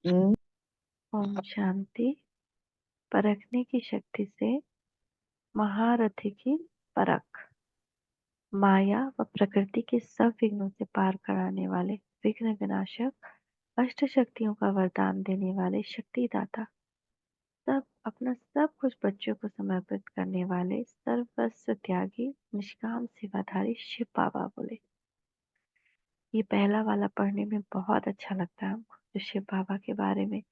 हम्म। ओम शांति। परखने की शक्ति से महारथी की परख। माया व प्रकृति के सब विघ्नों से पार कराने वाले विघ्न विनाशक, अष्ट शक्तियों का वरदान देने वाले शक्तिदाता, सब अपना सब कुछ बच्चों को समर्पित करने वाले सर्वस्व त्यागी निष्काम सेवाधारी शिव बाबा बोले। ये पहला वाला पढ़ने में बहुत अच्छा लगता है हमको, जो शिव बाबा के बारे में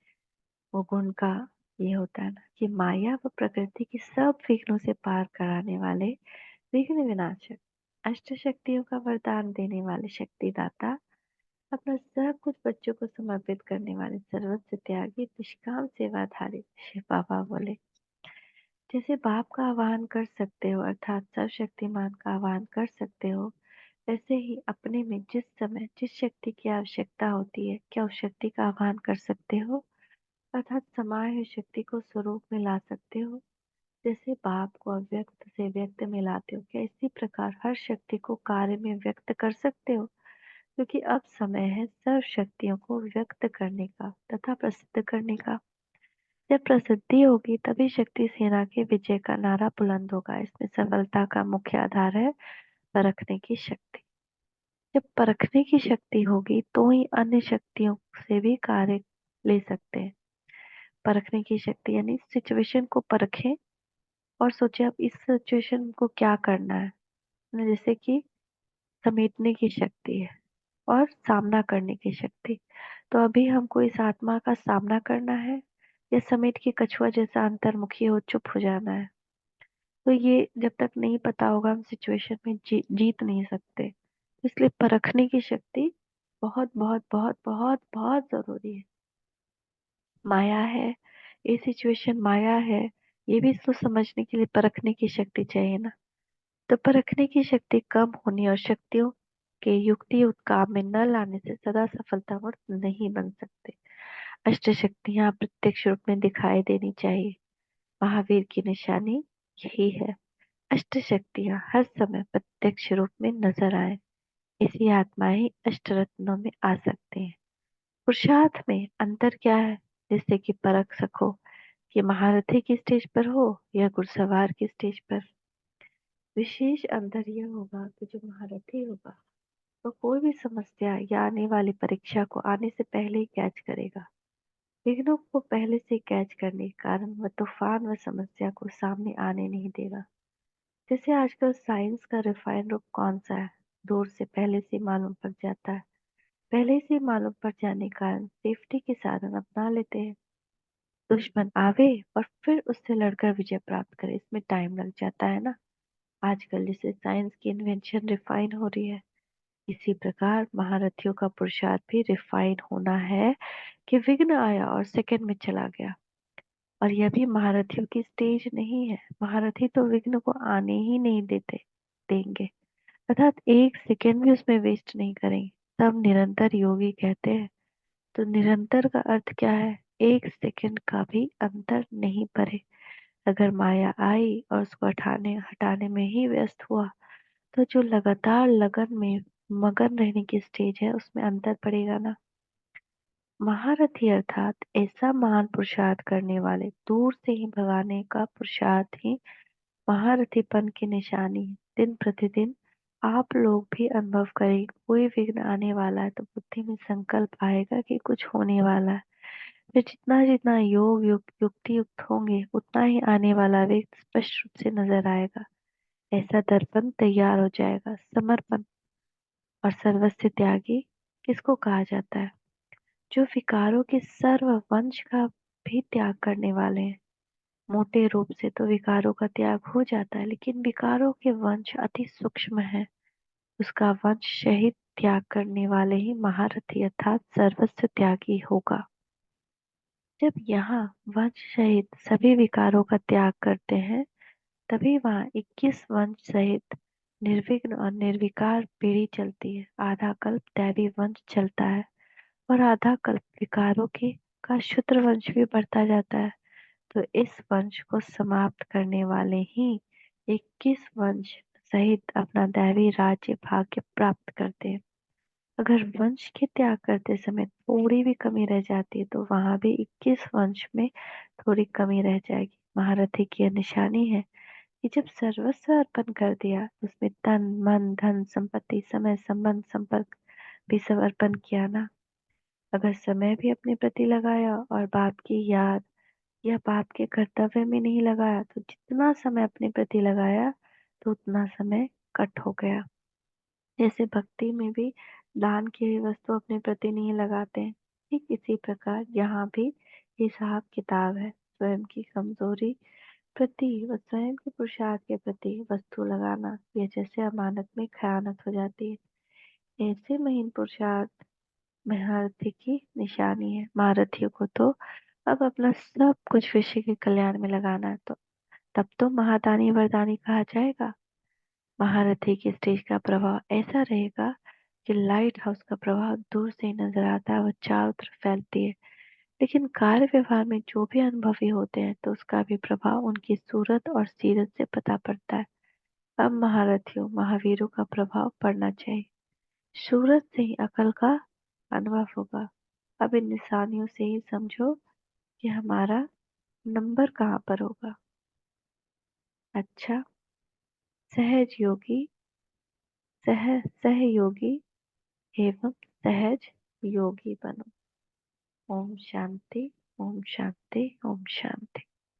वो गुण का ये होता है ना कि माया व प्रकृति की सब विघ्नों से पार कराने वाले विघ्न विनाशक, अष्ट शक्तियों का वरदान देने वाले शक्तिदाता, अपना सब कुछ बच्चों को समर्पित करने वाले सर्वस्व त्यागी निष्काम सेवाधारी शिव बाबा बोले। जैसे बाप का आह्वान कर सकते हो अर्थात सर्वशक्तिमान का आह्वान कर सकते हो, वैसे ही अपने में जिस समय जिस शक्ति की आवश्यकता होती है, क्या उस शक्ति का आह्वान कर सकते हो अर्थात समाये हुई शक्ति को स्वरूप में ला सकते हो। जैसे बाप को अव्यक्त से व्यक्त में लाते हो, क्या इसी प्रकार हर शक्ति को कार्य में व्यक्त कर सकते हो, क्योंकि अब समय है सर्व शक्तियों को व्यक्त करने का तथा प्रसिद्ध करने का। जब प्रसिद्धि होगी तभी शक्ति सेना के विजय का नारा बुलंद होगा। इसमें सफलता का मुख्य आधार है परखने की शक्ति। जब परखने की शक्ति होगी तो ही अन्य शक्तियों से भी कार्य ले सकते हैं। परखने की शक्ति यानी सिचुएशन को परखें और सोचे अब इस सिचुएशन को क्या करना है। जैसे कि समेटने की शक्ति है और सामना करने की शक्ति। तो अभी हमको इस आत्मा का सामना करना है या समेट के कछुआ जैसा अंतर्मुखी हो चुप हो जाना है। तो ये जब तक नहीं पता होगा हम सिचुएशन में जीत नहीं सकते। इसलिए परखने की शक्ति बहुत बहुत बहुत बहुत बहुत जरूरी है। माया है, ये सिचुएशन माया है, ये भी तो समझने के लिए परखने की शक्ति चाहिए ना। तो परखने की शक्ति कम होने और शक्तियों के युक्ति युक्त काम में न लाने से सदा सफलतापूर्ण नहीं बन सकते। अष्ट शक्तियां प्रत्यक्ष रूप में दिखाई देनी चाहिए। महावीर की निशानी यही है। अष्ट शक्तियां हर समय प्रत्यक्ष रूप में नजर आए, इसी आत्मा ही अष्ट रत्नों में आ सकते हैं। पुरुषार्थ में अंतर क्या है, जिससे कि परख सको कि महारथी की स्टेज पर हो या घुड़सवार की स्टेज पर। विशेष अंतर यह होगा कि जो महारथी होगा वो कोई भी समस्या या आने वाली परीक्षा को आने से पहले ही कैच करेगा। विघ्नों को पहले से कैच करने के कारण वह तूफान व समस्या को सामने आने नहीं देगा। जैसे आजकल साइंस का रिफाइन रूप कौन सा है, दूर से पहले से मालूम पड़ जाता है। पहले से मालूम पड़ जाने के कारण सेफ्टी के साधन अपना लेते हैं। दुश्मन आवे और फिर उससे लड़कर विजय प्राप्त करे, इसमें टाइम लग जाता है ना। आजकल जैसे साइंस की इन्वेंशन रिफाइन हो रही है, इसी प्रकार महारथियों का पुरुषार्थ भी रिफाइन होना है कि विघ्न आया और सेकंड में चला गया। और यह भी महारथियों की स्टेज नहीं है। महारथी तो विघ्न को आने ही नहीं देंगे, अर्थात एक सेकंड भी उसमें वेस्ट नहीं करेंगे। सब निरंतर योगी कहते हैं। तो निरंतर का अर्थ क्या है, एक सेकंड का भी अंतर नहीं पड़े। अगर माया आई और उसको हटाने हटाने में ही व्यस्त हुआ, तो जो लगातार लगन में मगन रहने की स्टेज है उसमें अंतर पड़ेगा ना। महारथी अर्थात ऐसा महान पुरुषार्थ करने वाले, दूर से ही भगाने का पुरुषार्थ ही महारथीपन की निशानी है। दिन प्रतिदिन आप लोग भी अनुभव करें, कोई विघ्न आने वाला है तो बुद्धि में संकल्प आएगा कि कुछ होने वाला है। फिर जितना जितना युक्ति युक्त होंगे उतना ही आने वाला विघ्न स्पष्ट रूप से नजर आएगा। ऐसा दर्पण तैयार हो जाएगा। समर्पण और सर्वस्व त्यागी किसको कहा जाता है, जो विकारों के सर्व वंश का भी त्याग करने वाले हैं। मोटे रूप से तो विकारों का त्याग हो जाता है, लेकिन विकारों के वंश अति सूक्ष्म है। उसका वंश सहित त्याग करने वाले ही महारथी अर्थात सर्वस्व त्यागी होगा। जब यहाँ वंश सहित सभी विकारों का त्याग करते हैं, तभी वहाँ 21 वंश सहित निर्विघ्न और निर्विकार पीढ़ी चलती है। आधा कल्प दैवी वंश चलता है और आधा कल्प विकारों की का शूद्र वंश भी बढ़ता जाता है। तो इस वंश को समाप्त करने वाले ही 21 वंश सहित अपना दैवी राज्य भाग्य प्राप्त करते हैं। अगर वंश के त्याग करते समय थोड़ी भी कमी रह जाती है तो वहां भी 21 वंश में थोड़ी कमी रह जाएगी। महारथी की यह निशानी है कि जब सर्वस्व अर्पण कर दिया, उसमें तन मन धन संपत्ति समय संबंध संपर्क भी सब अर्पण किया ना। अगर समय भी अपने प्रति लगाया और बाप की याद या बाप के कर्तव्य में नहीं लगाया, तो जितना समय अपने प्रति लगाया तो उतना समय कट हो गया। जैसे भक्ति में भी दान की हुई वस्तु अपने प्रति नहीं लगाते हैं, ठीक इसी प्रकार यहाँ भी हिसाब किताब है। स्वयं की कमजोरी प्रति व स्वयं के पुरुषार्थ के प्रति वस्तु लगाना, यह जैसे अमानत में खयानत हो जाती है। ऐसे महीन पुरुषार्थ महारथी की निशानी है। महारथियों को तो अब अपना सब कुछ विश्व के कल्याण में लगाना है, तो तब तो महादानी वरदानी कहा जाएगा। महारथी के स्टेज का प्रभाव ऐसा रहेगा कि लाइट हाउस का प्रभाव दूर से ही नजर आता है, वह चारों तरफ फैलती है। लेकिन कार्य व्यवहार में जो भी अनुभवी होते हैं तो उसका भी प्रभाव उनकी सूरत और सीरत से पता पड़ता है। अब महारथियों महावीरों का प्रभाव पड़ना चाहिए। सूरत से ही अकल का अनुभव होगा। अब इन निशानियों से ही समझो कि हमारा नंबर कहाँ पर होगा। अच्छा, सहज योगी सहयोगी एवं सहज योगी बनो। ओम शांति, ओम शांति, ओम शांति।